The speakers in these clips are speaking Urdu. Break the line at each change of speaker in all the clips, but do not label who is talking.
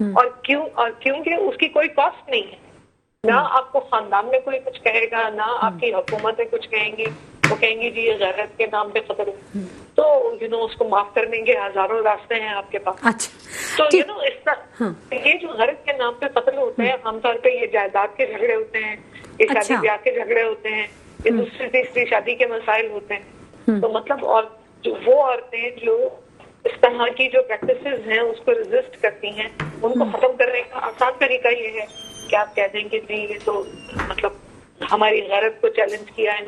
اور کیونکہ اس کی کوئی کاسٹ نہیں ہے، نہ آپ کو خاندان میں کوئی کچھ کہے گا، نہ آپ کی حکومتیں کچھ کہیں گی، وہ کہیں گی جی یہ غیرت کے نام پہ قتل ہے، تو اس کو معاف کرنے کے ہزاروں راستے ہیں آپ کے پاس.
اچھا
تو اس طرح یہ جو غیرت کے نام پہ قتل ہوتے ہیں عام طور پہ یہ جائیداد کے جھگڑے ہوتے ہیں، یہ شادی بیاہ کے جھگڑے ہوتے ہیں، یہ دوسری تیسری شادی کے مسائل ہوتے ہیں. تو مطلب اور وہ عورتیں جو اس طرح کی جو پریکٹسز ہیں اس کو ریزسٹ کرتی ہیں، ان کو ختم کرنے کا آسان طریقہ یہ ہے کہ آپ کہہ دیں کہ جی یہ تو مطلب ہماری غیرت کو چیلنج کیا ہے،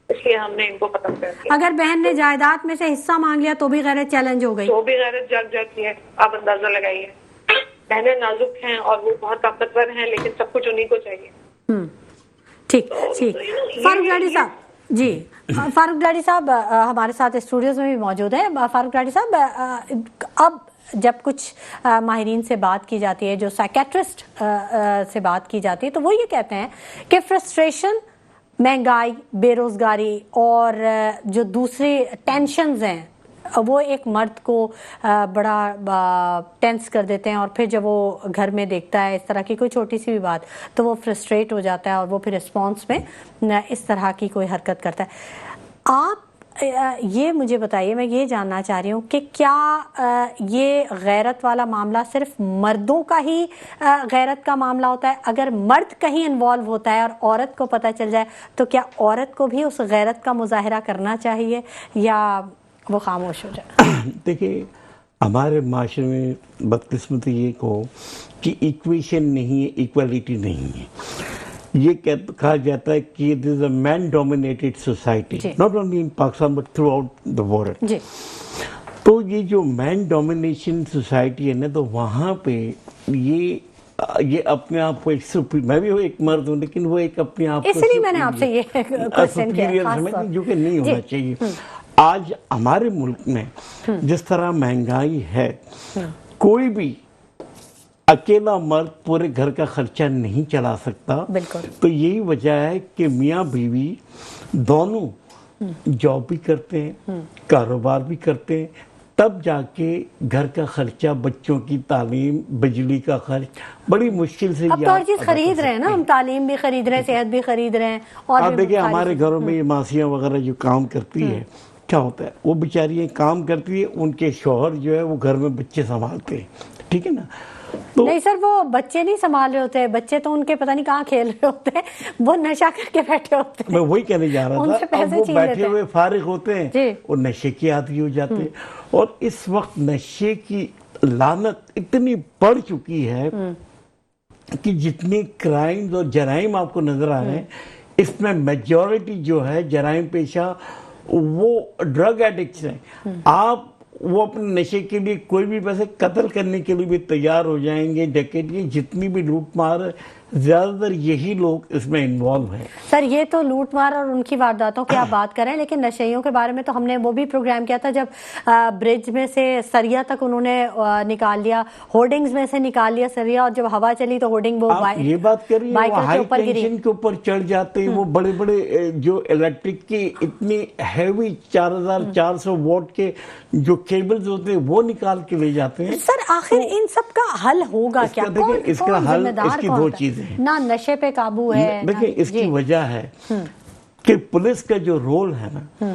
اس لیے ہم نے ان کو ختم کر دیا.
اگر بہن نے جائیداد میں سے حصہ مانگ لیا تو بھی غیرت چیلنج ہو گئی،
تو بھی غیرت جاگ جاتی ہے. آپ اندازہ لگائیے، بہنیں نازک ہیں اور وہ بہت طاقتور ہیں، لیکن سب کچھ انہیں کو چاہیے.
ٹھیک ٹھیک. فاروق ڈاڈی صاحب جی، فاروق ڈاڈی صاحب ہمارے ساتھ اسٹوڈیوز میں بھی موجود ہیں. فاروق ڈاڈی صاحب، اب جب کچھ ماہرین سے بات کی جاتی ہے، جو سائیکیٹرسٹ سے بات کی جاتی ہے، تو وہ یہ کہتے ہیں کہ فرسٹریشن، مہنگائی، بے روزگاری اور جو دوسری ٹینشنز ہیں وہ ایک مرد کو بڑا ٹینس کر دیتے ہیں، اور پھر جب وہ گھر میں دیکھتا ہے اس طرح کی کوئی چھوٹی سی بھی بات تو وہ فرسٹریٹ ہو جاتا ہے اور وہ پھر رسپانس میں اس طرح کی کوئی حرکت کرتا ہے. آپ یہ مجھے بتائیے، میں یہ جاننا چاہ رہی ہوں کہ کیا یہ غیرت والا معاملہ صرف مردوں کا ہی غیرت کا معاملہ ہوتا ہے؟ اگر مرد کہیں انوالو ہوتا ہے اور عورت کو پتہ چل جائے تو کیا عورت کو بھی اس غیرت کا مظاہرہ کرنا چاہیے یا وہ خاموش ہو جائے؟
دیکھیے، ہمارے معاشرے میں بدقسمتی یہ کہو کہ ایکویشن نہیں ہے، ایکویلٹی نہیں ہے. یہ کہا جاتا ہے کہ this is a man dominated society, not only in Pakistan but throughout the world. تو یہ جو مین ڈومینیشن سوسائٹی ہے نا، تو وہاں پہ یہ اپنے آپ کو ایک میں بھی ایک مرد ہوں، لیکن وہ ایک اپنے آپ کو
اس لیے میں نے آپ سے یہ کوسچن کیا،
جو کہ نہیں ہونا چاہیے. آج ہمارے ملک میں جس طرح مہنگائی ہے، کوئی بھی اکیلا مرد پورے گھر کا خرچہ نہیں چلا سکتا. تو یہی وجہ ہے کہ میاں بیوی دونوں جاب بھی کرتے ہیں، کاروبار بھی کرتے ہیں، تب جا کے گھر کا خرچہ، بچوں کی تعلیم، بجلی کا خرچ بڑی مشکل سے.
اب تو ہر چیز خرید رہے ہیں نا، ہم تعلیم بھی خرید رہے ہیں، صحت بھی خرید رہے ہیں. اور
آپ دیکھیں ہمارے گھروں میں یہ ماسیاں وغیرہ جو کام کرتی ہے، کیا ہوتا ہے، وہ بیچاری کام کرتی ہے، ان کے شوہر جو ہے وہ گھر میں بچے سنبھالتے ہیں. ٹھیک ہے نا؟
نہیں سر، وہ بچے نہیں سنبھال رہے ہوتے، بچے تو ان کے پتہ نہیں کہاں کھیل رہے ہوتے ہیں، وہ نشہ کر کے بیٹھے ہوتے ہیں.
میں وہی کہنے جا رہا تھا، اب وہ بیٹھے ہوئے فارغ ہوتے ہیں اور نشے کی عادی ہو جاتے ہیں. اور اس وقت نشے کی لعنت اتنی بڑھ چکی ہے کہ جتنے کرائمز اور جرائم آپ کو نظر آ رہے ہیں، اس میں میجورٹی جو ہے جرائم پیشہ وہ ڈرگ ایڈکٹس ہیں. آپ وہ اپنے نشے کے لیے کوئی بھی ویسے قتل کرنے کے لیے بھی تیار ہو جائیں گے. ڈکیتی، جتنی بھی لوٹ مار، زیادہ تر یہی لوگ اس میں انوالو ہیں.
سر یہ تو لوٹ مار اور ان کی وارداتوں کی آپ بات کریں، لیکن نشیوں کے بارے میں تو ہم نے وہ بھی پروگرام کیا تھا جب برج میں سے سریا تک انہوں نے نکال لیا، ہورڈنگز میں سے نکال لیا سریا، اور جب ہوا چلی تو ہورڈنگ وہ
یہ بات کر رہی ہے، وہ ہائی ٹینشن کے اوپر چڑھ جاتے ہیں. وہ بڑے بڑے جو الیکٹرک کی اتنی ہیوی 4400 واٹ کے جو کیبلز ہوتے ہیں وہ نکال کے لے جاتے ہیں.
سر آخر ان سب کا حل ہوگا کیا؟
اس کا حل، اس کی دو چیزیں ہیں.
نہ نشے پہ قابو ہے.
دیکھیں اس کی وجہ ہے کہ پولیس کا جو رول ہے نا،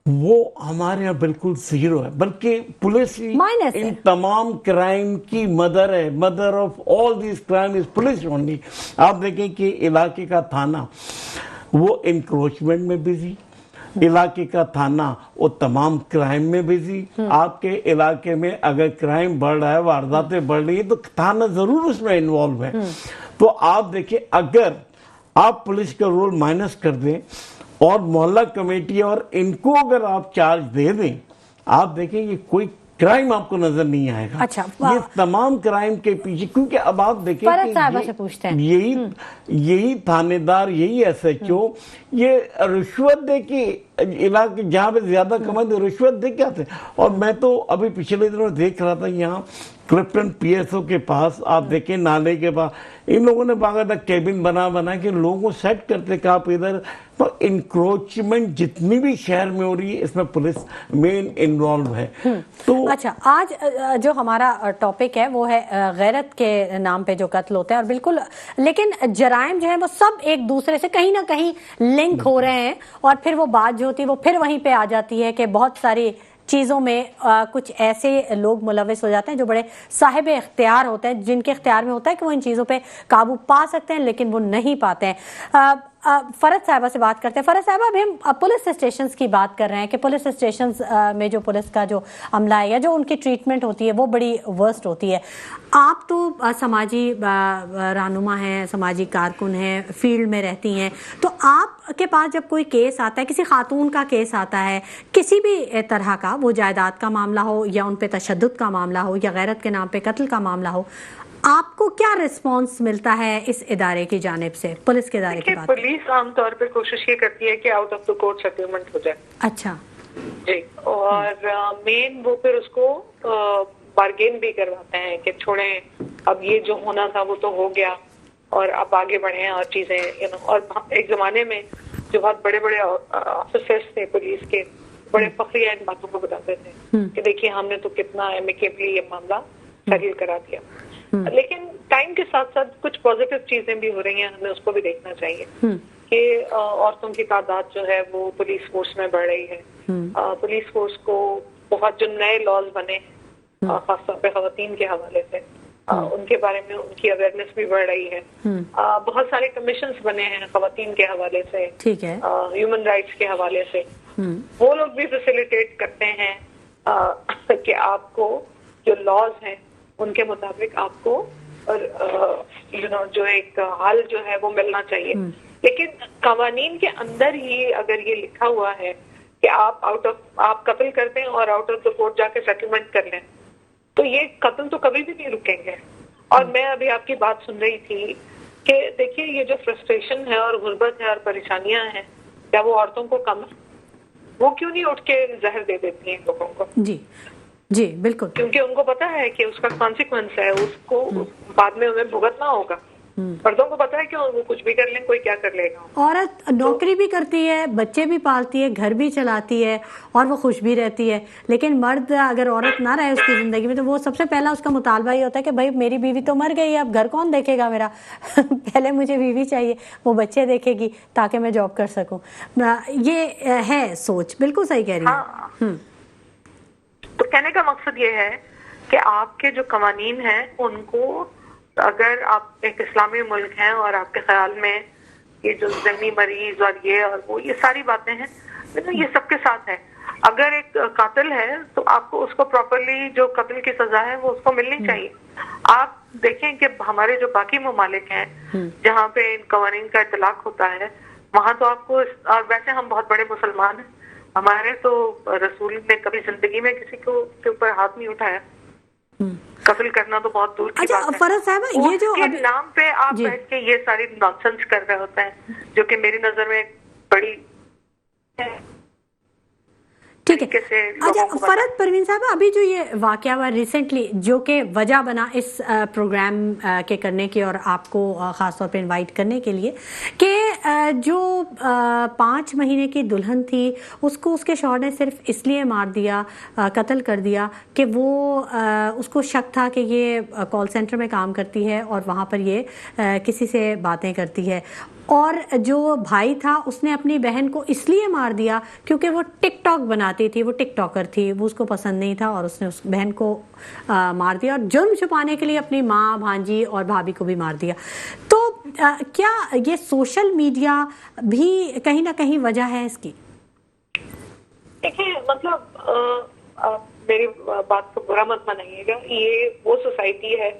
وہ ہمارے یہاں بالکل زیرو ہے. بلکہ پولیس ان تمام کرائم کی مدر ہے. Mother of all these crime is police only. آپ دیکھیں کہ علاقے کا تھانہ وہ انکروچمنٹ میں بزی، علاقے کا تھانہ وہ تمام کرائم میں بزی. آپ کے علاقے میں اگر کرائم بڑھ رہا ہے، وارداتیں بڑھ رہی ہیں، تو تھانہ ضرور اس میں انوالو ہے. تو آپ دیکھیں، اگر آپ پولیس کا رول مائنس کر دیں اور محلہ کمیٹی اور ان کو اگر آپ چارج دے دیں، آپ دیکھیں یہ کوئی کرائم آپ کو نظر نہیں آئے گا. یہ تمام کرائم کے پیچھے، کیونکہ اب آپ دیکھیں کہ یہی تھانے دار، یہی ایس ایچ او یہ رشوت دے کے علاقے جہاں پہ زیادہ کمائے تو رشوت دے کے آتے ہیں. اور میں تو ابھی پچھلے دنوں دیکھ رہا تھا یہاں کلفٹن پی ایس او کے پاس آپ دیکھیں نالے کے پاس ان لوگوں نے باقاعدہ کیبن بنا کہ لوگوں کو سیٹ کرتے کہ آپ ادھر. تو انکروچمنٹ جتنی بھی شہر میں ہو رہی ہے اس میں پولیس مین انوالو ہے. تو
اچھا آج جو ہمارا ٹاپک ہے وہ ہے غیرت کے نام پہ جو قتل ہوتے ہیں اور بالکل لیکن جرائم جو ہیں وہ سب ایک دوسرے سے کہیں نہ کہیں لنک ہو رہے ہیں اور پھر وہ بات جو ہوتی ہے وہ پھر وہیں پہ آ جاتی ہے کہ بہت ساری چیزوں میں کچھ ایسے لوگ ملوث ہو جاتے ہیں جو بڑے صاحب اختیار ہوتے ہیں جن کے اختیار میں ہوتا ہے کہ وہ ان چیزوں پہ قابو پا سکتے ہیں لیکن وہ نہیں پاتے ہیں. فرد صاحبہ سے بات کرتے ہیں. فرد صاحبہ ابھی ہم پولیس اسٹیشنز کی بات کر رہے ہیں کہ پولیس اسٹیشنز میں جو پولیس کا جو عملہ ہے یا جو ان کی ٹریٹمنٹ ہوتی ہے وہ بڑی ورسٹ ہوتی ہے. آپ تو سماجی رہنما ہیں, سماجی کارکن ہیں, فیلڈ میں رہتی ہیں, تو آپ کے پاس جب کوئی کیس آتا ہے, کسی خاتون کا کیس آتا ہے کسی بھی طرح کا, وہ جائیداد کا معاملہ ہو یا ان پہ تشدد کا معاملہ ہو یا غیرت کے نام پہ قتل کا معاملہ ہو, آپ کو کیا رسپانس ملتا ہے اس ادارے کی جانب سے, پولیس کے ادارے کی بات؟
پولیس عام طور پہ کوشش یہ کرتی ہے کہ out of the court settlement ہو جائے.
اچھا
جی, اور مین وہ پھر اس کو بارگین بھی کرواتے ہیں کہ چھوڑیں اب یہ جو ہونا تھا وہ تو ہو گیا اور اب آگے بڑھیں اور چیزیں اور ایک زمانے میں جو بہت بڑے بڑے آفیسرز تھے پولیس کے بڑے فخریہ ان باتوں کو بتاتے تھے کہ دیکھیے ہم نے تو کتنا ایمیکیبلی یہ معاملہ سیٹل کرا دیا. لیکن ٹائم کے ساتھ ساتھ کچھ پازیٹیو چیزیں بھی ہو رہی ہیں, ہمیں اس کو بھی دیکھنا چاہیے کہ عورتوں کی تعداد جو ہے وہ پولیس فورس میں بڑھ رہی ہے. پولیس فورس کو بہت جو نئے لاز بنے خاص طور پہ خواتین کے حوالے سے ان کے بارے میں ان کی اویئرنیس بھی بڑھ رہی ہے. بہت سارے کمیشنز بنے ہیں خواتین کے حوالے سے, ہیومن رائٹس کے حوالے سے, وہ لوگ بھی فیسیلیٹیٹ کرتے ہیں کہ آپ کو جو لاز ہیں ان کے مطابق آپ کو جو ایک حل جو ہے وہ ملنا چاہیے. لیکن قوانین کے اندر ہی اگر یہ لکھا ہوا ہے کہ آپ قتل کرتے ہیں اور آؤٹ آف دا کورٹ جا کے سیٹلمنٹ کر لیں تو یہ قتل تو کبھی بھی نہیں رکیں گے. اور میں ابھی آپ کی بات سن رہی تھی کہ دیکھیے یہ جو فرسٹریشن ہے اور غربت ہے اور پریشانیاں ہیں, کیا وہ عورتوں کو کم ہے؟ وہ کیوں نہیں اٹھ کے زہر دے دیتی ہیں لوگوں کو؟
جی جی بالکل,
کیونکہ ان کو پتا ہے کہ اس کا کانسیکوینس ہے, اس کو بعد میں انہیں بھگتنا ہوگا. مردوں کو پتا ہے کہ وہ کچھ بھی کر لیں, کوئی کیا کر لے گا.
عورت نوکری بھی کرتی ہے, بچے بھی پالتی ہے, گھر بھی چلاتی ہے اور وہ خوش بھی رہتی ہے. لیکن مرد اگر عورت نہ رہے اس کی زندگی میں تو وہ سب سے پہلا اس کا مطالبہ یہ ہوتا ہے کہ بھائی میری بیوی تو مر گئی ہے, اب گھر کون دیکھے گا میرا, پہلے مجھے بیوی چاہیے, وہ بچے دیکھے گی تاکہ میں جاب کر سکوں. یہ ہے سوچ, بالکل صحیح کہہ رہی ہیں.
تو کہنے کا مقصد یہ ہے کہ آپ کے جو قوانین ہیں ان کو, اگر آپ ایک اسلامی ملک ہیں اور آپ کے خیال میں یہ جو ذہنی مریض اور یہ ساری باتیں ہیں, یہ سب کے ساتھ ہے. اگر ایک قاتل ہے تو آپ کو اس کو پراپرلی جو قتل کی سزا ہے وہ اس کو ملنی چاہیے. آپ دیکھیں کہ ہمارے جو باقی ممالک ہیں جہاں پہ ان قوانین کا اطلاق ہوتا ہے وہاں تو آپ کو, اور ویسے ہم بہت بڑے مسلمان ہیں, ہمارے تو رسول نے کبھی زندگی میں کسی کو کے اوپر ہاتھ نہیں اٹھایا. قتل کرنا تو بہت دور کی بات ہے.
فرد صاحبہ یہ جو
نام پہ آپ بیٹھ کے یہ ساری نانسنس کر رہے ہوتے ہیں جو کہ میری نظر میں بڑی
ٹھیک ہے. اچھا فرد پروین صاحب, ابھی جو یہ واقعہ ہوا ریسنٹلی جو کہ وجہ بنا اس پروگرام کے کرنے کی اور آپ کو خاص طور پہ انوائٹ کرنے کے لیے, کہ جو 5 مہینے کی دلہن تھی اس کو اس کے شوہر نے صرف اس لیے مار دیا, قتل کر دیا کہ وہ اس کو شک تھا کہ یہ کال سینٹر میں کام کرتی ہے اور وہاں پر یہ کسی سے باتیں کرتی ہے. اور جو بھائی تھا اس نے اپنی بہن کو اس لیے مار دیا کیونکہ وہ ٹک ٹاک بناتی تھی, وہ ٹک ٹاکر تھی, وہ اس کو پسند نہیں تھا اور اس نے اس بہن کو مار دیا, اور جرم چھپانے کے لیے اپنی ماں, بھانجی اور بھابھی کو بھی مار دیا. تو کیا یہ سوشل میڈیا بھی کہیں نہ کہیں وجہ ہے اس کی؟
دیکھیں مطلب میری بات کو برا مت منائیے گا, یہ وہ سوسائٹی ہے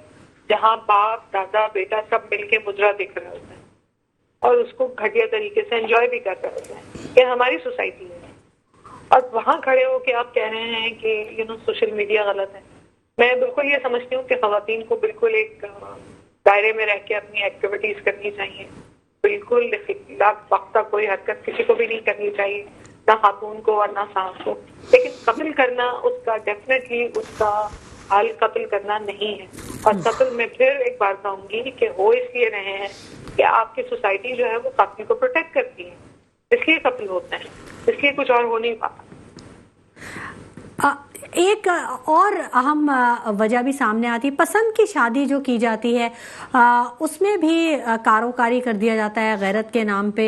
جہاں باپ, دادا, بیٹا سب مل کے مجرا دیکھ رہے ہوتے ہیں اور اس کو گھٹیا طریقے سے انجوائے بھی کر رہے ہوتے ہیں. یہ ہماری سوسائٹی ہے اور وہاں کھڑے ہو کے آپ کہہ رہے ہیں کہ سوشل میڈیا غلط ہے. میں بالکل یہ سمجھتی ہوں کہ خواتین کو بالکل ایک دائرے میں رہ کے اپنی ایکٹیویٹیز کرنی چاہیے. بالکل خلاف وقتہ کوئی حرکت کسی کو بھی نہیں کرنی چاہیے. نہ خاتون کو اور نہ سانس کو. لیکن قتل کرنا اس کا ڈیفینیٹلی اس کا حل قتل کرنا نہیں ہے. اور قتل میں پھر ایک بار کہوں گی کہ ہو اس لیے رہے ہیں کہ آپ کی سوسائٹی جو ہے وہ قاتل کو پروٹیکٹ کرتی ہے, اس لیے قتل ہوتے ہیں, اس لیے کچھ اور ہو نہیں پاتا.
ایک اور اہم وجہ بھی سامنے آتی ہے, پسند کی شادی جو کی جاتی ہے اس میں بھی کاروکاری کر دیا جاتا ہے غیرت کے نام پہ,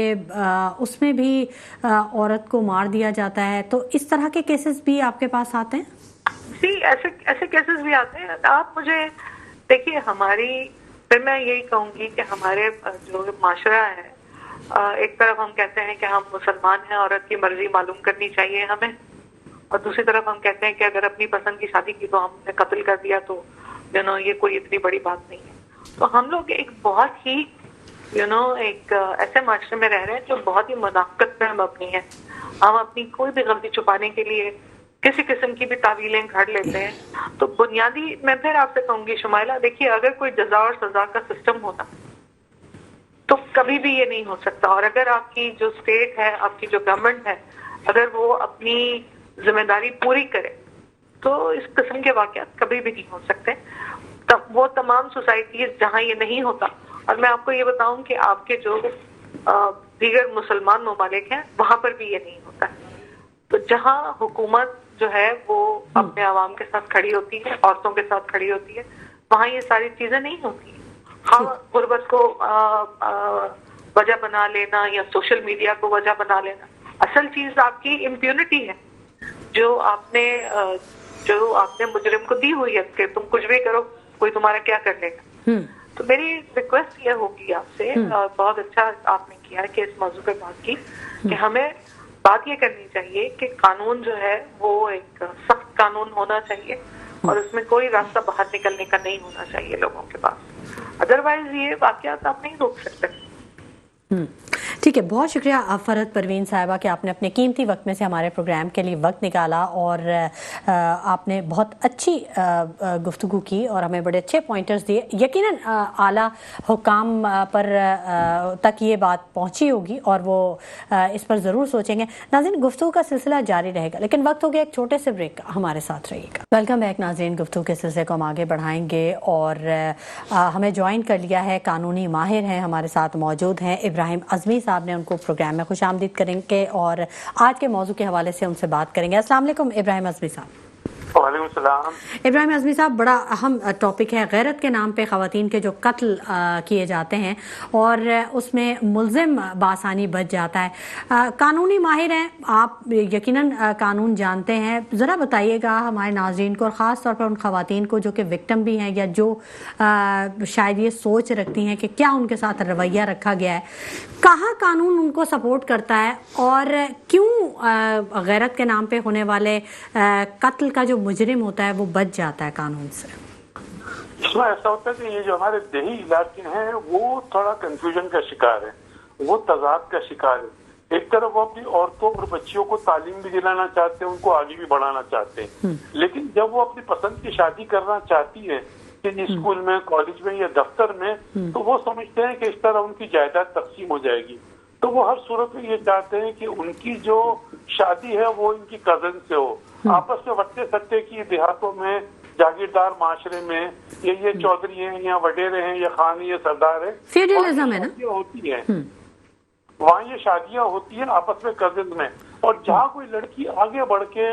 اس میں بھی عورت کو مار دیا جاتا ہے. تو اس طرح کے کیسز بھی آپ کے پاس آتے ہیں؟
جی, ایسے کیسز بھی آتے ہیں. آپ مجھے دیکھیے, پھر میں یہی کہوں گی کہ ہمارے جو معاشرہ ہے, ایک طرف ہم کہتے ہیں کہ ہم مسلمان ہیں, عورت کی مرضی معلوم کرنی چاہیے ہمیں, اور دوسری طرف ہم کہتے ہیں کہ اگر اپنی پسند کی شادی کی تو ہم نے قتل کر دیا تو یہ کوئی اتنی بڑی بات نہیں ہے. تو ہم لوگ ایک بہت ہی ایک ایسے معاشرے میں رہ رہے ہیں جو بہت ہی منافقت پر مبنی ہے. ہم اپنی کوئی بھی غلطی چھپانے کے لیے کسی قسم کی بھی تعویلیں گھڑ لیتے ہیں. تو بنیادی میں پھر آپ سے کہوں گی شمائلہ, دیکھیے اگر کوئی جزا اور سزا کا سسٹم ہوتا تو کبھی بھی یہ نہیں ہو سکتا. اور اگر آپ کی جو اسٹیٹ ہے, آپ کی جو گورنمنٹ ہے, اگر وہ اپنی ذمہ داری پوری کرے تو اس قسم کے واقعات کبھی بھی نہیں ہو سکتے. وہ تمام سوسائٹیز جہاں یہ نہیں ہوتا, اور میں آپ کو یہ بتاؤں کہ آپ کے جو دیگر مسلمان ممالک ہیں وہاں پر بھی یہ نہیں ہوتا. تو جہاں حکومت جو ہے وہ اپنے عوام کے ساتھ کھڑی ہوتی ہے, عورتوں کے ساتھ کھڑی ہوتی ہے, وہاں یہ ساری چیزیں نہیں ہوتی. ہاں, غربت کو وجہ بنا لینا یا سوشل میڈیا کو وجہ بنا لینا, اصل چیز آپ کی امپیونٹی ہے جو آپ نے مجرم کو دی ہوئی ہے کہ تم کچھ بھی کرو, کوئی تمہارا کیا کر لے گا. تو میری ریکویسٹ یہ ہوگی آپ سے, بہت اچھا آپ نے کیا کہ اس موضوع پہ بات کی, کہ ہمیں بات یہ کرنی چاہیے کہ قانون جو ہے وہ ایک سخت قانون ہونا چاہیے, اور اس میں کوئی راستہ باہر نکلنے کا نہیں ہونا چاہیے لوگوں کے پاس. ادروائز یہ واقعات آپ نہیں روک سکتے.
ٹھیک ہے, بہت شکریہ فرحت پروین صاحبہ کہ آپ نے اپنے قیمتی وقت میں سے ہمارے پروگرام کے لیے وقت نکالا, اور آپ نے بہت اچھی گفتگو کی اور ہمیں بڑے اچھے پوائنٹرز دیے. یقیناً اعلیٰ حکام پر تک یہ بات پہنچی ہوگی اور وہ اس پر ضرور سوچیں گے. ناظرین, گفتگو کا سلسلہ جاری رہے گا, لیکن وقت ہو گیا ایک چھوٹے سے بریک کا, ہمارے ساتھ رہیے گا. ویلکم بیک ناظرین, گفتگو کے سلسلے کو ہم آگے بڑھائیں گے, اور ہمیں جوائن کر لیا ہے قانونی ماہر ہیں, ہمارے ساتھ موجود ہیں ابراہیم اعظمی صاحب نے, ان کو پروگرام میں خوش آمدید کریں گے اور آج کے موضوع کے حوالے سے ان سے بات کریں گے. السلام علیکم ابراہیم اعظمی صاحب.
وعلیکم السلام.
ابراہیم اعظمی صاحب, بڑا اہم ٹاپک ہے غیرت کے نام پہ خواتین کے جو قتل کیے جاتے ہیں اور اس میں ملزم بآسانی بچ جاتا ہے. قانونی ماہر ہیں آپ, یقیناً قانون جانتے ہیں, ذرا بتائیے گا ہمارے ناظرین کو, اور خاص طور پر ان خواتین کو جو کہ وکٹم بھی ہیں یا جو شاید یہ سوچ رکھتی ہیں کہ کیا ان کے ساتھ رویہ رکھا گیا ہے, کہاں قانون ان کو سپورٹ کرتا ہے, اور کیوں غیرت کے نام پہ ہونے والے قتل کا جو مجرم ہوتا ہے وہ بچ جاتا ہے قانون سے؟
اس میں ایسا ہوتا ہے کہ یہ جو ہمارے دیہی علاقے ہیں وہ تھوڑا کنفیوژن کا شکار ہے, وہ تضاد کا شکار ہے. ایک طرف وہ اپنی عورتوں اور بچیوں کو تعلیم بھی دلانا چاہتے ہیں, ان کو آگے بھی بڑھانا چاہتے ہیں, لیکن جب وہ اپنی پسند کی شادی کرنا چاہتی ہے کسی اسکول میں, کالج میں یا دفتر میں, تو وہ سمجھتے ہیں کہ اس طرح ان کی جائیداد تقسیم ہو جائے گی. تو وہ ہر صورت میں یہ چاہتے ہیں کہ ان کی جو شادی ہے وہ ان کی کزن سے ہو. آپس میں وٹے سٹے کی دیہاتوں میں, جاگیردار معاشرے میں, یہ چودھری ہیں یا وڈیرے ہیں یا خان یا سردار ہیں,
فیوڈلزم ہے نا,
ہوتی ہیں وہاں یہ شادیاں ہوتی ہیں آپس میں کزن میں. اور جہاں کوئی لڑکی آگے بڑھ کے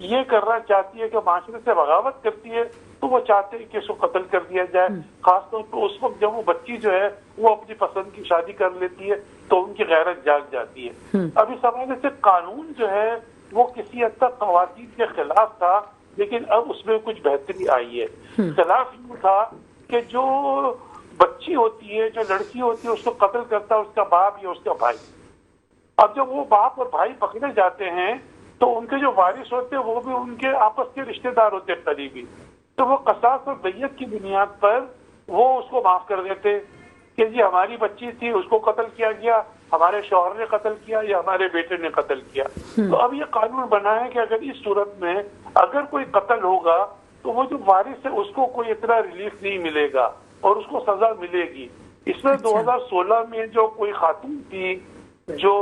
یہ کرنا چاہتی ہے کہ معاشرے سے بغاوت کرتی ہے تو وہ چاہتے ہیں کہ اس کو قتل کر دیا جائے. خاص طور پر اس وقت جب وہ بچی جو ہے وہ اپنی پسند کی شادی کر لیتی ہے تو ان کی غیرت جاگ جاتی ہے. اب اس حوالے سے قانون جو ہے وہ کسی حد تک خواتین کے خلاف تھا, لیکن اب اس میں کچھ بہتری آئی ہے. خلاف یوں تھا کہ جو بچی ہوتی ہے, جو لڑکی ہوتی ہے, اس کو قتل کرتا ہے اس کا باپ یا اس کا بھائی. اب جب وہ باپ اور بھائی پکڑے جاتے ہیں تو ان کے جو وارث ہوتے ہیں وہ بھی ان کے آپس کے رشتہ دار ہوتے ہیں قریبی, تو وہ قصاص اور دیت کی بنیاد پر وہ اس کو معاف کر دیتے کہ جی ہماری بچی تھی, اس کو قتل کیا گیا, ہمارے شوہر نے قتل کیا یا ہمارے بیٹے نے قتل کیا. تو اب یہ قانون بنا ہے کہ اگر اس صورت میں اگر کوئی قتل ہوگا تو وہ جو وارث ہے اس کو کوئی اتنا ریلیف نہیں ملے گا اور اس کو سزا ملے گی. اس میں 2016 میں جو کوئی خاتون تھی جو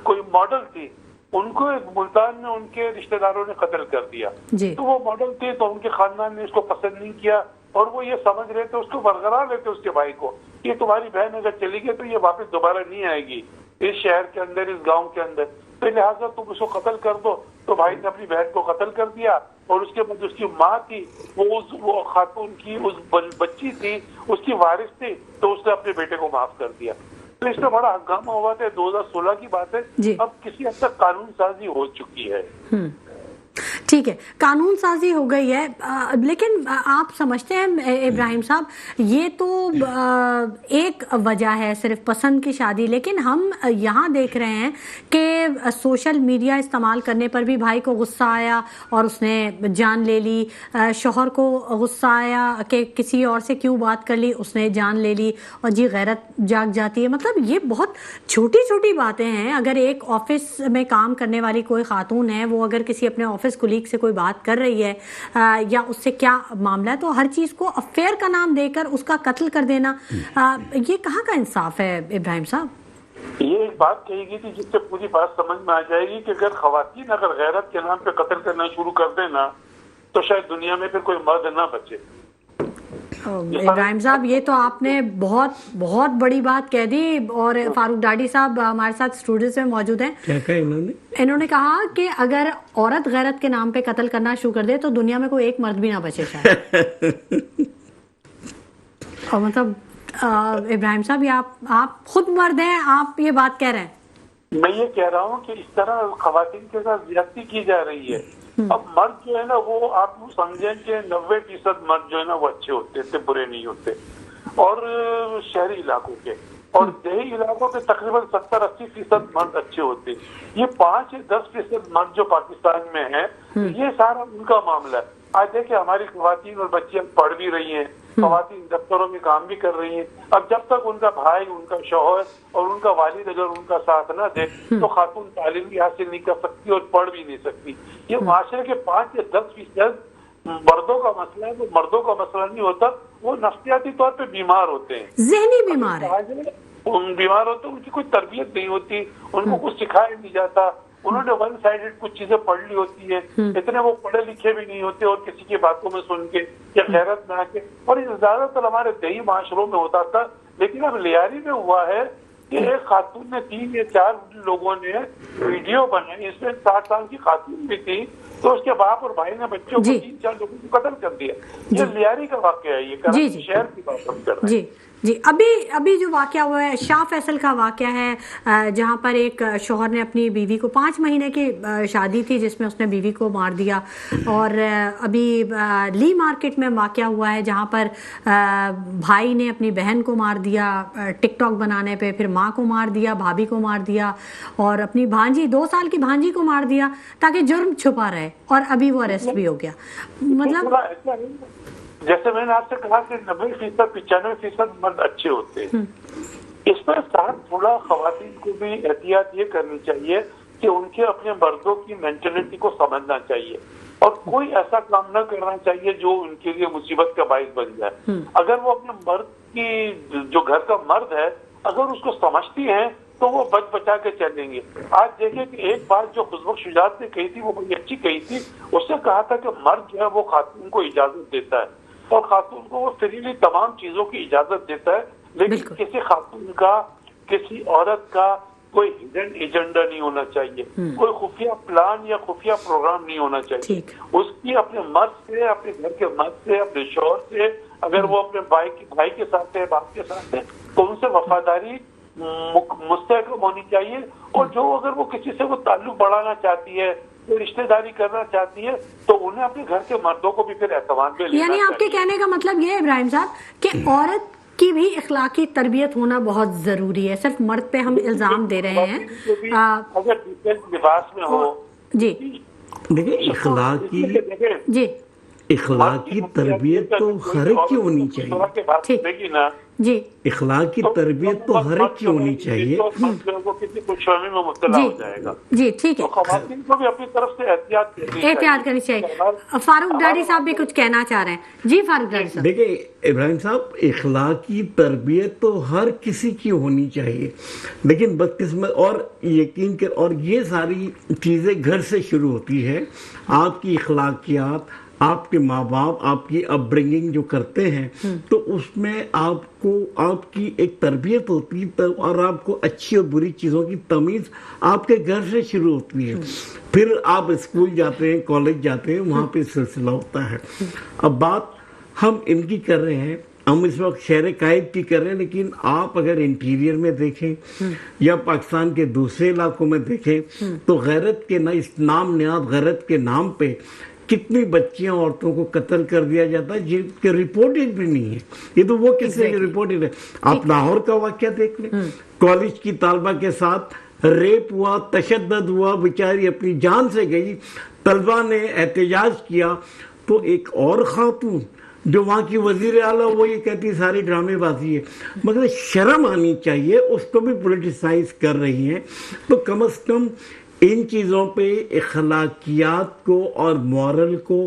کوئی ماڈل تھی، ان کو ملتان میں ان کے رشتہ داروں نے قتل کر دیا.
جی
تو وہ ماڈل تھی تو ان کے خاندان نے اس کو پسند نہیں کیا اور وہ یہ سمجھ رہے تھے اس کو برقرار لیتے اس کے بھائی کو کہ تمہاری بہن اگر چلی گئی تو یہ واپس دوبارہ نہیں آئے گی اس شہر کے اندر، اس گاؤں کے اندر، تو لہٰذا تم اس کو قتل کر دو. تو بھائی نے اپنی بہن کو قتل کر دیا اور اس کے بعد اس کی ماں تھی وہ خاتون کی اس بچی تھی اس کی وارث تھی، تو اس نے اپنے بیٹے کو معاف کر دیا. تو اس میں بڑا ہنگامہ ہوا تھا. 2016 کی بات ہے.
جی.
اب کسی حد تک قانون سازی ہو چکی ہے.
ٹھیک ہے، قانون سازی ہو گئی ہے، لیکن آپ سمجھتے ہیں ابراہیم صاحب یہ تو ایک وجہ ہے صرف پسند کی شادی، لیکن ہم یہاں دیکھ رہے ہیں کہ سوشل میڈیا استعمال کرنے پر بھی بھائی کو غصہ آیا اور اس نے جان لے لی، شوہر کو غصہ آیا کہ کسی اور سے کیوں بات کر لی، اس نے جان لے لی اور جی غیرت جاگ جاتی ہے. مطلب یہ بہت چھوٹی چھوٹی باتیں ہیں. اگر ایک آفس میں کام کرنے والی کوئی خاتون ہے، وہ اگر کسی اپنے آفس کولیگ سے کوئی بات کر رہی ہے یا اس سے کیا معاملہ ہے، تو ہر چیز کو افیئر کا نام دے کر اس کا قتل کر دینا، یہ کہاں کا انصاف ہے ابراہیم صاحب؟
یہ ایک بات کہی گئی تھی جس سے پوری بات سمجھ میں آ جائے گی کہ اگر خواتین اگر غیرت کے نام پہ قتل کرنا شروع کر دینا تو شاید دنیا میں پھر کوئی مرد نہ بچے.
ابراہیم صاحب یہ تو آپ نے بہت بہت بڑی بات کہہ دی. اور فاروق ڈاڈی صاحب ہمارے ساتھ اسٹوڈیوز میں موجود ہیں.
کیا کہا
انہوں نے کہا کہ اگر عورت غیرت کے نام پہ قتل کرنا شروع کر دے تو دنیا میں کوئی ایک مرد بھی نہ بچے شاید. اور مطلب ابراہیم صاحب یہ آپ خود مرد ہیں، آپ یہ بات کہہ رہے ہیں.
میں یہ کہہ رہا ہوں کہ اس طرح خواتین کے ساتھ زیادتی کی جا رہی ہے. اب مرد جو ہے نا وہ آپ سمجھیں کہ 90% مرد جو ہے نا وہ اچھے ہوتے تھے، برے نہیں ہوتے. اور شہری علاقوں کے اور دیہی علاقوں کے تقریباً 70-80% مرد اچھے ہوتے. یہ 5-10% مرد جو پاکستان میں ہیں یہ سارا ان کا معاملہ ہے. آج دیکھیں ہماری خواتین اور بچیاں پڑھ بھی رہی ہیں، خواتین دفتروں میں کام بھی کر رہی ہیں. اب جب تک ان کا بھائی، ان کا شوہر اور ان کا والد اگر ان کا ساتھ نہ دے تو خاتون تعلیم بھی حاصل نہیں کر سکتی اور پڑھ بھی نہیں سکتی. یہ معاشرے کے 5-10% مردوں کا مسئلہ ہے. وہ مردوں کا مسئلہ نہیں ہوتا، وہ نفسیاتی طور پہ بیمار ہوتے ہیں،
ذہنی بیمار ہے.
بیمار ہوتے ہیں. ان کی کوئی تربیت نہیں ہوتی، ان کو کچھ سکھایا نہیں جاتا. انہوں نے ون سائیڈڈ کچھ چیزیں پڑھ لی ہوتی ہیں، اتنے وہ پڑھے لکھے بھی نہیں ہوتے اور کسی کی باتوں میں سن کے یا غیرت میں آ کے. اور یہ زیادہ تر ہمارے دیہی معاشروں میں ہوتا تھا. لیکن اب لیاری میں ہوا ہے کہ ایک خاتون نے 3 یا 4 لوگوں نے ویڈیو بنائی، اس میں 60 سال کی خاتون بھی تھی، تو اس کے باپ اور بھائی نے بچوں کو 3-4 لوگوں کو قتل کر دیا. یہ لیاری کا واقعہ ہے. یہ کراچی شہر کی بات ہم کر رہے ہیں.
جی ابھی جو واقعہ ہوا ہے شاہ فیصل کا واقعہ ہے، جہاں پر ایک شوہر نے اپنی بیوی کو 5 مہینے کی شادی تھی جس میں اس نے بیوی کو مار دیا. اور ابھی لی مارکیٹ میں واقعہ ہوا ہے جہاں پر بھائی نے اپنی بہن کو مار دیا ٹک ٹاک بنانے پہ، پھر ماں کو مار دیا، بھابھی کو مار دیا اور اپنی بھانجی 2 سال کی بھانجی کو مار دیا تاکہ جرم چھپا رہے. اور ابھی وہ اریسٹ بھی ہو گیا. مطلب
جیسے میں نے آپ سے کہا کہ 90% 95% مرد اچھے ہوتے ہیں. اس پر ساتھ تھوڑا خواتین کو بھی احتیاط یہ کرنی چاہیے کہ ان کے اپنے مردوں کی مینٹلٹی کو سمجھنا چاہیے اور کوئی ایسا کام نہ کرنا چاہیے جو ان کے لیے مصیبت کا باعث بن جائے. اگر وہ اپنے مرد کی جو گھر کا مرد ہے اگر اس کو سمجھتی ہیں تو وہ بچ بچا کے چلیں گے. آج دیکھیں کہ ایک بات جو خوشبخش شجاعت نے کہی تھی وہ بڑی اچھی کہی تھی. اس نے کہا تھا کہ مرد جو ہے وہ خاتون کو اجازت دیتا ہے اور خاتون کو وہ فریلی تمام چیزوں کی اجازت دیتا ہے، لیکن کسی خاتون کا، کسی عورت کا کوئی ہڈن ایجنڈا نہیں ہونا چاہیے، کوئی خفیہ پلان یا خفیہ پروگرام نہیں ہونا چاہیے. اس کی اپنے مرد سے، اپنے گھر کے مرد سے، اپنے شوہر سے، اگر وہ اپنے بھائی کے ساتھ ہے، باپ کے ساتھ ہے، تو ان سے وفاداری مستحکم ہونی چاہیے. اور جو اگر وہ کسی سے وہ تعلق بڑھانا چاہتی ہے، رشتہ داری کرنا چاہتی ہے، تو انہیں اپنے گھر کے مردوں کو بھی پھر اعتماد میں لینا
یعنی آپ کے کہنے کا مطلب یہ ہے ابراہیم صاحب کہ عورت کی بھی اخلاقی تربیت ہونا بہت ضروری ہے. صرف مرد پہ ہم الزام دے رہے ہیں.
اگر ڈیفینس لباس میں ہو.
جی
دیکھیں اخلاقی
جی
اخلاقی تربیت تو ہر ایک کی ہونی چاہیے.
جی
اخلاقی تربیت تو ہر ایک کی ہونی چاہیے.
کسی خوشفہمی میں مبتلا ہو جائے گا.
جی ٹھیک ہے,
تو خواتین کو بھی اپنی طرف سے احتیاط
کرنی چاہیے. فاروق ڈاڑی صاحب بھی کچھ کہنا چاہ رہے ہیں. جی فاروق ڈاڑی صاحب.
دیکھیں ابراہیم صاحب, اخلاقی تربیت تو ہر کسی کی ہونی چاہیے, لیکن بدقسمت اور یقین کر, اور یہ ساری چیزیں گھر سے شروع ہوتی ہے. آپ کی اخلاقیات, آپ کے ماں باپ آپ کی اپ برنگنگ جو کرتے ہیں تو اس میں آپ کو آپ کی ایک تربیت ہوتی ہے, اور آپ کو اچھی اور بری چیزوں کی تمیز آپ کے گھر سے شروع ہوتی ہے. پھر آپ اسکول جاتے ہیں, کالج جاتے ہیں, وہاں پہ سلسلہ ہوتا ہے. اب بات ہم ان کی کر رہے ہیں, ہم اس وقت شہر قائد کی کر رہے ہیں, لیکن آپ اگر انٹیریئر میں دیکھیں یا پاکستان کے دوسرے علاقوں میں دیکھیں تو غیرت کے نام نہاد غیرت کے نام پہ کتنی بچیاں عورتوں کو قتل کر دیا جاتا ہے جن کے رپورٹڈ بھی نہیں ہے. یہ تو وہ کس سے رپورٹڈ ہے. آپ لاہور کا واقعہ دیکھ لیں, کالج کی طالبہ کے ساتھ ریپ ہوا, تشدد ہوا, بیچاری اپنی جان سے گئی, طلبہ نے احتجاج کیا تو ایک اور خاتون جو وہاں کی وزیر اعلیٰ وہ یہ کہتی ساری ڈرامے بازی ہے. مگر شرم آنی چاہیے, اس کو بھی پولیٹیسائز کر رہی ہیں. تو کم از کم ان چیزوں پہ اخلاقیات کو اور مورل کو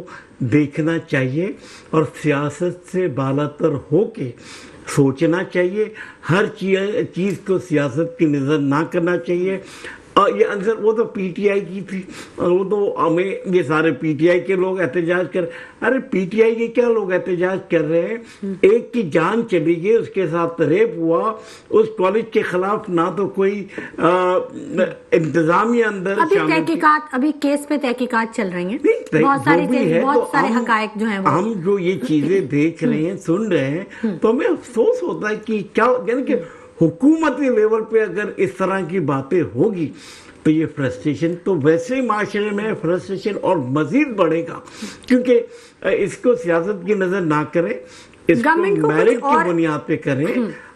دیکھنا چاہیے, اور سیاست سے بالاتر ہو کے سوچنا چاہیے. ہر چیز کو سیاست کی نظر نہ کرنا چاہیے. یہ انصر وہ تو پی ٹی آئی کی تھی, اور وہ تو ہمیں یہ سارے پی ٹی آئی کے لوگ احتجاج کر, ارے پی ٹی آئی کے کیا لوگ احتجاج کر رہے ہیں؟ ایک کی جان چلی گئی, اس کے ساتھ ریپ ہوا, اس کالج کے خلاف نہ تو کوئی انتظامیہ اندر
تحقیقات, ابھی کیس پہ تحقیقات چل رہی ہیں, بہت سارے حقائق جو ہیں
ہم جو یہ چیزیں دیکھ رہے ہیں, سن رہے ہیں, تو ہمیں افسوس ہوتا ہے کہ کیا, یعنی کہ حکومتی لیول پہ اگر اس طرح کی باتیں ہوگی تو یہ فرسٹریشن تو ویسے ہی معاشرے میں فرسٹریشن اور مزید بڑھے گا, کیونکہ اس کو سیاست کی نظر نہ کریں, اس کو میرٹ کی بنیاد پہ کریں,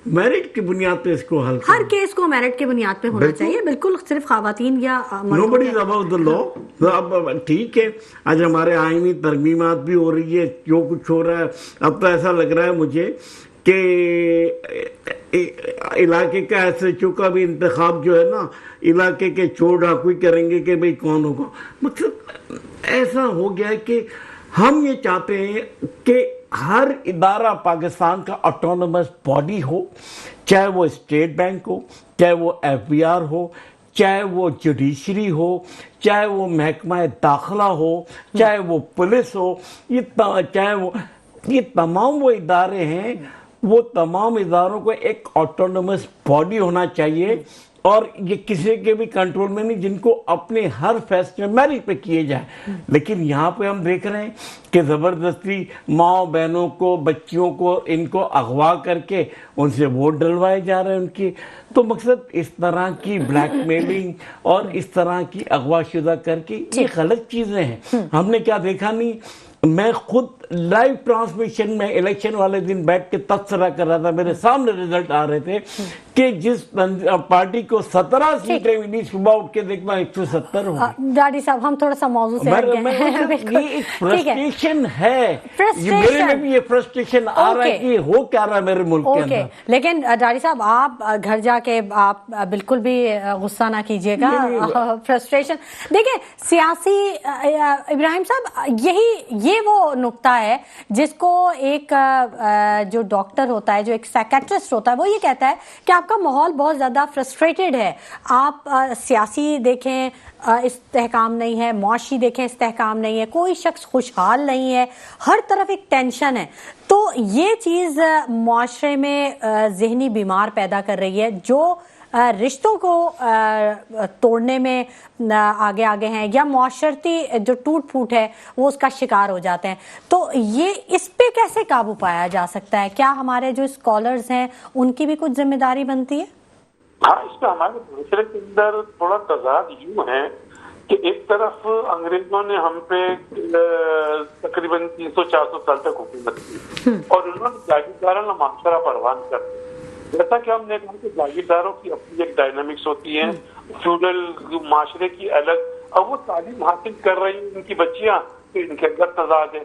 میرٹ کی بنیاد پہ اس کو حل کریں.
ہر کیس کو میرٹ کی بنیاد پہ ہونا چاہیے, بالکل صرف خواتین یا
nobody is above the law. اب ٹھیک ہے, آج ہمارے آئینی ترمیمات بھی ہو رہی ہے, جو کچھ ہو رہا ہے, اب تو ایسا لگ رہا ہے مجھے کہ علاقے کا ایس ایچ او کا بھی انتخاب جو ہے نا علاقے کے چور ڈاکو کریں گے کہ بھئی کون ہوگا. مطلب ایسا ہو گیا ہے کہ ہم یہ چاہتے ہیں کہ ہر ادارہ پاکستان کا آٹونومس باڈی ہو, چاہے وہ اسٹیٹ بینک ہو, چاہے وہ ایف بی آر ہو, چاہے وہ جوڈیشری ہو, چاہے وہ محکمہ داخلہ ہو, چاہے وہ پولیس ہو, چاہے وہ یہ تمام وہ ادارے ہیں, وہ تمام اداروں کو ایک آٹونومس باڈی ہونا چاہیے, اور یہ کسی کے بھی کنٹرول میں نہیں, جن کو اپنے ہر فیصلے میرٹ پہ کیے جائیں. لیکن یہاں پہ ہم دیکھ رہے ہیں کہ زبردستی ماں بہنوں کو, بچیوں کو, ان کو اغوا کر کے ان سے ووٹ ڈلوائے جا رہے ہیں ان کی. تو مقصد اس طرح کی بلیک میلنگ اور اس طرح کی اغوا شدہ کر کے یہ غلط چیزیں ہیں. ہم نے کیا دیکھا نہیں, میں خود لائیو ٹرانسمیشن میں الیکشن والے دن بیٹھ کے تبصرہ کر رہا تھا, میرے سامنے رزلٹ آ رہے تھے کہ جس پارٹی کو 17 سیٹیں ملی, صبح اٹھ کے دیکھنا 170 ہو.
ڈاڈی صاحب ہم تھوڑا سا موضوع سے ہٹ گئے ہیں.
یہ ایک فرسٹریشن ہے, میرے میں بھی یہ فرسٹریشن آ رہا ہے کہ ہو کیا رہا ہے میرے ملک کے اندر.
لیکن ڈاڈی صاحب آپ گھر جا کے آپ بالکل بھی غصہ نہ کیجیے گا. فرسٹریشن دیکھیں, سیاسی ابراہیم صاحب یہ وہ نقطہ ہے جس کو ایک جو ڈاکٹر ہوتا ہے, جو ایک سائیکیٹرسٹ ہوتا ہے, وہ یہ کہتا ہے کہ آپ کا ماحول بہت زیادہ فرسٹریٹڈ ہے. آپ سیاسی دیکھیں استحکام نہیں ہے, معاشی دیکھیں استحکام نہیں ہے, کوئی شخص خوشحال نہیں ہے, ہر طرف ایک ٹینشن ہے. تو یہ چیز معاشرے میں ذہنی بیمار پیدا کر رہی ہے, جو رشتوں کو توڑنے میں آگے ہیں, یا معاشرتی جو ٹوٹ پھوٹ ہے وہ اس کا شکار ہو جاتے ہیں. تو یہ اس پہ کیسے قابو پایا جا سکتا ہے؟ کیا ہمارے جو اسکالرز ہیں ان کی بھی کچھ ذمہ داری بنتی ہے؟
ہاں, اس پہ ہمارے معاشرے کے اندر تھوڑا تضاد یوں ہے کہ ایک طرف انگریزوں نے ہم پہ تقریباً 300-400 سال تک حکومت کی, اور انہوں نے جاگیردارانہ معاشرہ پروان کر دیا. جیسا کہ ہم نے کہا کہ جاگیرداروں کی اپنی ایک ڈائنامکس ہوتی ہے, فیوڈل معاشرے کی الگ. اب وہ تعلیم حاصل کر رہی ہیں ان کی بچیاں, تو ان کے اندر تضاد ہے.